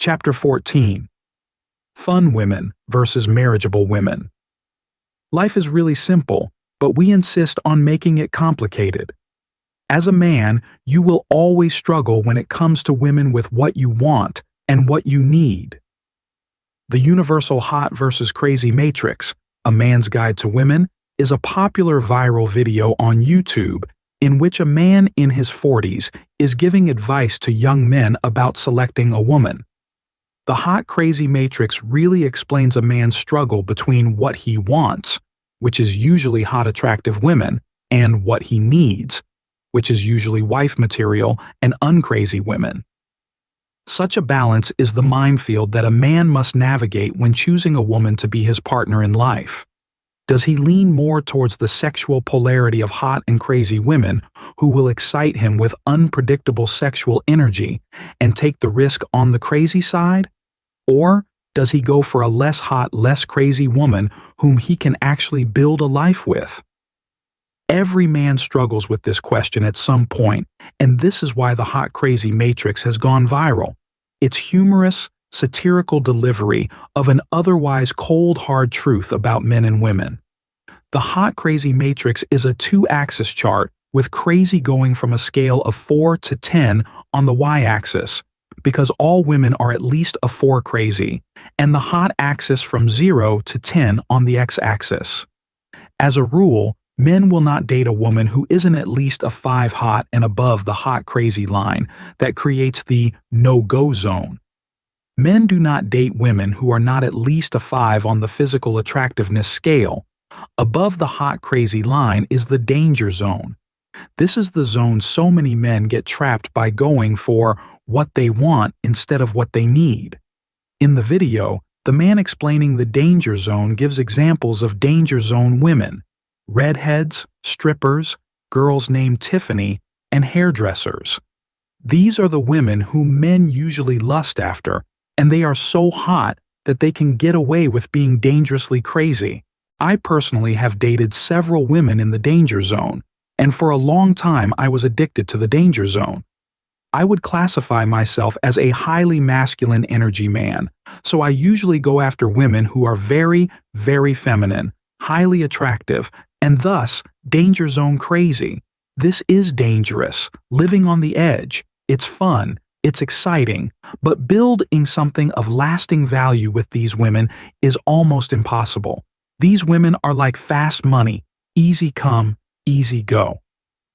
Chapter 14. Fun Women versus Marriageable Women. Life is really simple, but we insist on making it complicated. As a man, you will always struggle when it comes to women with what you want and what you need. The universal hot versus crazy matrix, A Man's Guide to Women, is a popular viral video on YouTube in which a man in his 40s is giving advice to young men about selecting a woman. The hot crazy matrix really explains a man's struggle between what he wants, which is usually hot attractive women, and what he needs, which is usually wife material and uncrazy women. Such a balance is the minefield that a man must navigate when choosing a woman to be his partner in life. Does he lean more towards the sexual polarity of hot and crazy women who will excite him with unpredictable sexual energy and take the risk on the crazy side? Or does he go for a less hot, less crazy woman whom he can actually build a life with? Every man struggles with this question at some point, and this is why the hot crazy matrix has gone viral. Its humorous, satirical delivery of an otherwise cold, hard truth about men and women. The hot crazy matrix is a 2-axis chart with crazy going from a scale of 4 to 10 on the y-axis, because all women are at least a 4 crazy, and the hot axis from 0 to 10 on the x-axis. As a rule, men will not date a woman who isn't at least a 5 hot and above the hot crazy line that creates the no-go zone. Men do not date women who are not at least a 5 on the physical attractiveness scale. Above the hot crazy line is the danger zone. This is the zone so many men get trapped by going for what they want instead of what they need. In the video, the man explaining the danger zone gives examples of danger zone women: redheads, strippers, girls named Tiffany, and hairdressers. These are the women whom men usually lust after, and they are so hot that they can get away with being dangerously crazy. I personally have dated several women in the danger zone, and for a long time I was addicted to the danger zone. I would classify myself as a highly masculine energy man, so I usually go after women who are very, very feminine, highly attractive, and thus danger zone crazy. This is dangerous, living on the edge. It's fun. It's exciting, but building something of lasting value with these women is almost impossible. These women are like fast money, easy come, easy go.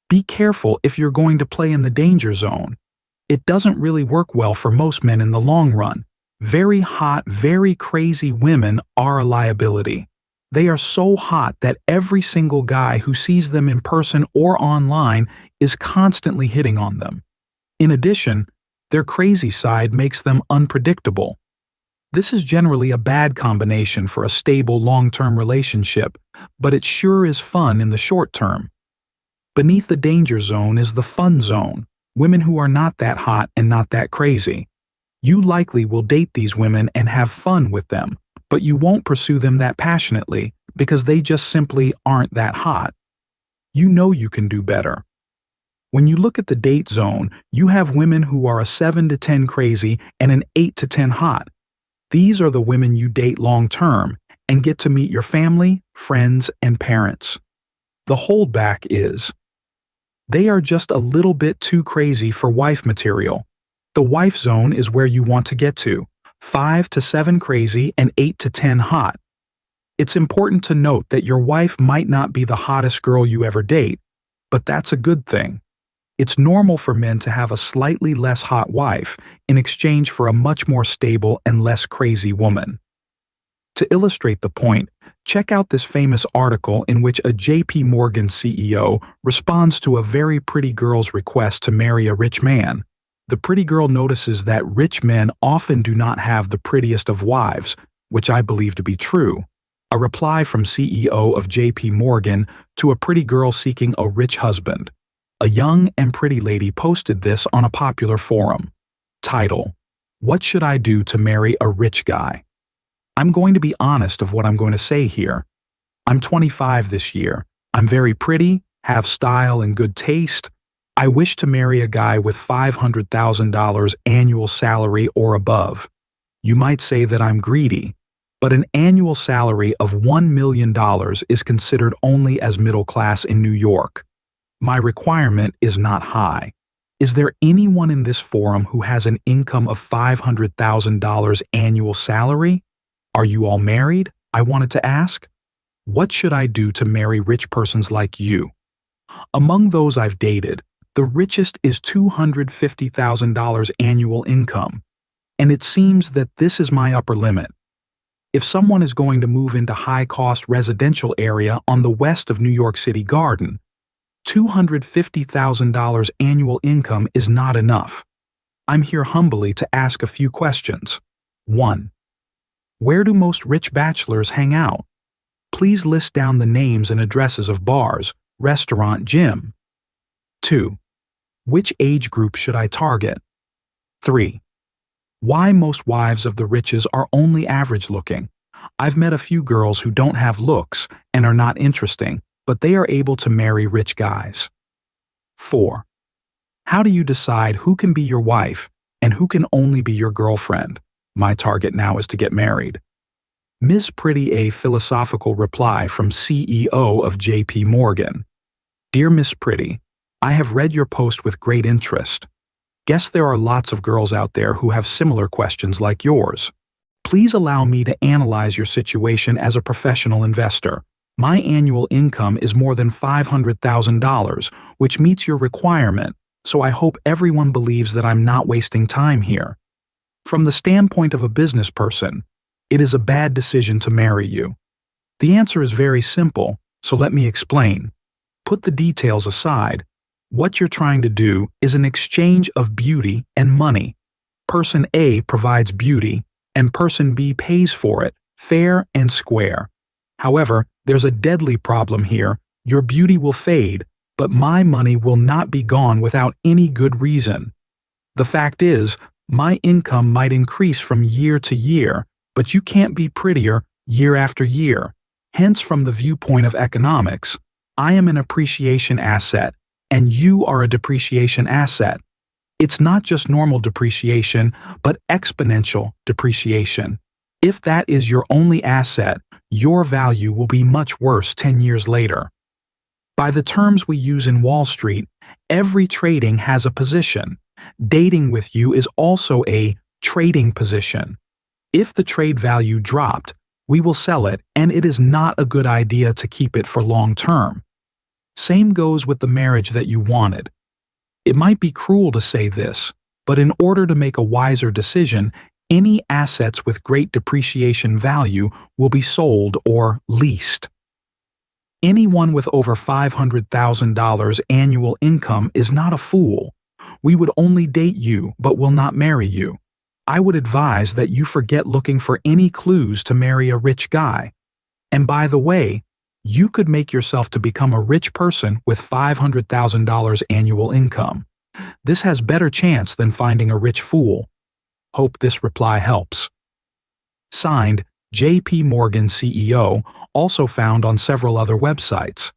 Be careful if you're going to play in the danger zone. It doesn't really work well for most men in the long run. Very hot, very crazy women are a liability. They are so hot that every single guy who sees them in person or online is constantly hitting on them. In addition, their crazy side makes them unpredictable. This is generally a bad combination for a stable long-term relationship, but it sure is fun in the short term. Beneath the danger zone is the fun zone, women who are not that hot and not that crazy. You likely will date these women and have fun with them, but you won't pursue them that passionately because they just simply aren't that hot. You know you can do better. When you look at the date zone, you have women who are a 7 to 10 crazy and an 8 to 10 hot. These are the women you date long term and get to meet your family, friends, and parents. The holdback is they are just a little bit too crazy for wife material. The wife zone is where you want to get to, 5 to 7 crazy and 8 to 10 hot. It's important to note that your wife might not be the hottest girl you ever date, but that's a good thing. It's normal for men to have a slightly less hot wife in exchange for a much more stable and less crazy woman. To illustrate the point, check out this famous article in which a JP Morgan CEO responds to a very pretty girl's request to marry a rich man. The pretty girl notices that rich men often do not have the prettiest of wives, which I believe to be true. A reply from CEO of JP Morgan to a pretty girl seeking a rich husband. A young and pretty lady posted this on a popular forum. Title: What should I do to marry a rich guy? I'm going to be honest of what I'm going to say here. I'm 25 this year. I'm very pretty, have style and good taste. I wish to marry a guy with $500,000 annual salary or above. You might say that I'm greedy, but an annual salary of $1 million is considered only as middle class in New York. My requirement is not high. Is there anyone in this forum who has an income of $500,000 annual salary? Are you all married? I wanted to ask. What should I do to marry rich persons like you? Among those I've dated, the richest is $250,000 annual income, and it seems that this is my upper limit. If someone is going to move into high-cost residential area on the west of New York City Garden, $250,000 annual income is not enough. I'm here humbly to ask a few questions. 1. Where do most rich bachelors hang out? Please list down the names and addresses of bars, restaurant, gym. 2. Which age group should I target? 3. Why most wives of the riches are only average looking? I've met a few girls who don't have looks and are not interesting, but they are able to marry rich guys. 4. How do you decide who can be your wife and who can only be your girlfriend? My target now is to get married. Ms. Pretty, a philosophical reply from CEO of J.P. Morgan. Dear Miss Pretty, I have read your post with great interest. Guess there are lots of girls out there who have similar questions like yours. Please allow me to analyze your situation as a professional investor. My annual income is more than $500,000, which meets your requirement, so I hope everyone believes that I'm not wasting time here. From the standpoint of a business person, it is a bad decision to marry you. The answer is very simple, so let me explain. Put the details aside. What you're trying to do is an exchange of beauty and money. Person A provides beauty, and person B pays for it, fair and square. However, there's a deadly problem here. Your beauty will fade, but my money will not be gone without any good reason. The fact is, my income might increase from year to year, but you can't be prettier year after year. Hence, from the viewpoint of economics, I am an appreciation asset, and you are a depreciation asset. It's not just normal depreciation, but exponential depreciation. If that is your only asset, your value will be much worse 10 years later. By the terms we use in Wall Street, every trading has a position. Dating with you is also a trading position. If the trade value dropped, we will sell it, and it is not a good idea to keep it for long term. Same goes with the marriage that you wanted. It might be cruel to say this, but in order to make a wiser decision, any assets with great depreciation value will be sold or leased. Anyone with over $500,000 annual income is not a fool. We would only date you but will not marry you. I would advise that you forget looking for any clues to marry a rich guy. And by the way, you could make yourself to become a rich person with $500,000 annual income. This has better chance than finding a rich fool. Hope this reply helps. Signed, J.P. Morgan CEO, also found on several other websites.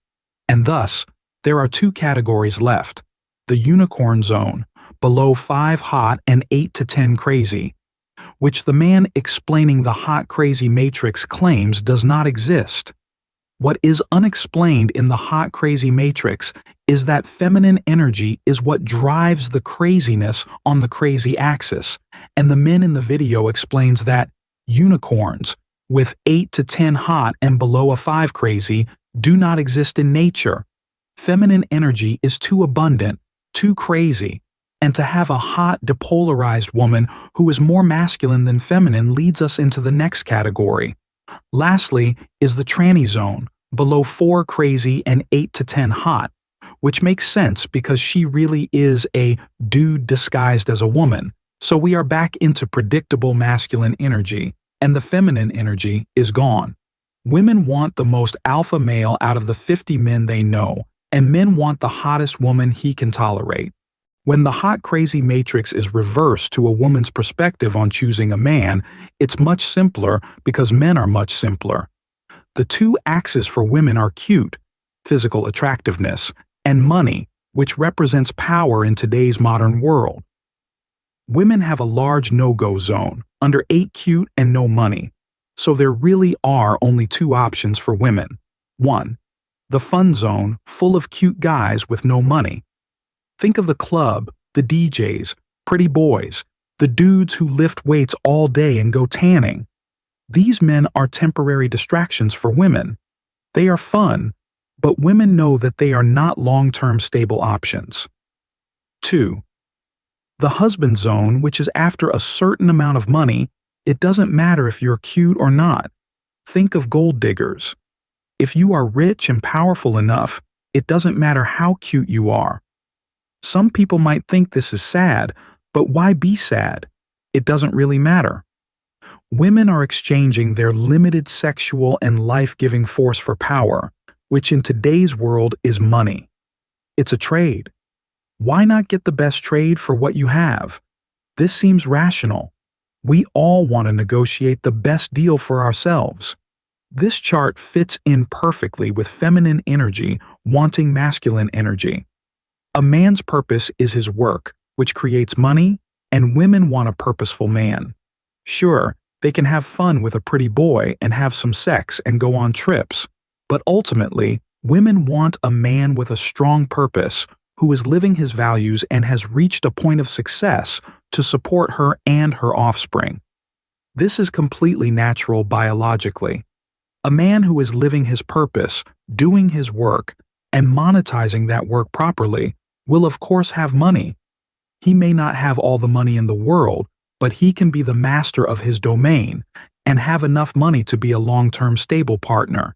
And thus, there are two categories left. The unicorn zone, below 5 hot and 8 to 10 crazy, which the man explaining the hot crazy matrix claims does not exist. What is unexplained in the hot crazy matrix is that feminine energy is what drives the craziness on the crazy axis, and the men in the video explains that unicorns with 8 to 10 hot and below a 5 crazy do not exist in nature. Feminine energy is too abundant, too crazy, and to have a hot, depolarized woman who is more masculine than feminine leads us into the next category. Lastly is the tranny zone, below 4 crazy and 8 to 10 hot, which makes sense because she really is a dude disguised as a woman, so we are back into predictable masculine energy, and the feminine energy is gone. Women want the most alpha male out of the 50 men they know, and men want the hottest woman he can tolerate. When the hot crazy matrix is reversed to a woman's perspective on choosing a man, it's much simpler because men are much simpler. The two axes for women are cute, physical attractiveness, and money, which represents power in today's modern world. Women have a large no-go zone, under 8 cute and no money. So there really are only two options for women. 1. The fun zone, full of cute guys with no money. Think of the club, the DJs, pretty boys, the dudes who lift weights all day and go tanning. These men are temporary distractions for women. They are fun, but women know that they are not long-term stable options. 2. The husband zone, which is after a certain amount of money, it doesn't matter if you're cute or not. Think of gold diggers. If you are rich and powerful enough, it doesn't matter how cute you are. Some people might think this is sad, but why be sad? It doesn't really matter. Women are exchanging their limited sexual and life-giving force for power, which in today's world is money. It's a trade. Why not get the best trade for what you have? This seems rational. We all want to negotiate the best deal for ourselves. This chart fits in perfectly with feminine energy wanting masculine energy. A man's purpose is his work, which creates money, and women want a purposeful man. Sure, they can have fun with a pretty boy and have some sex and go on trips, but ultimately, women want a man with a strong purpose who is living his values and has reached a point of success to support her and her offspring. This is completely natural biologically. A man who is living his purpose, doing his work, and monetizing that work properly will of course have money. He may not have all the money in the world, but he can be the master of his domain and have enough money to be a long-term stable partner.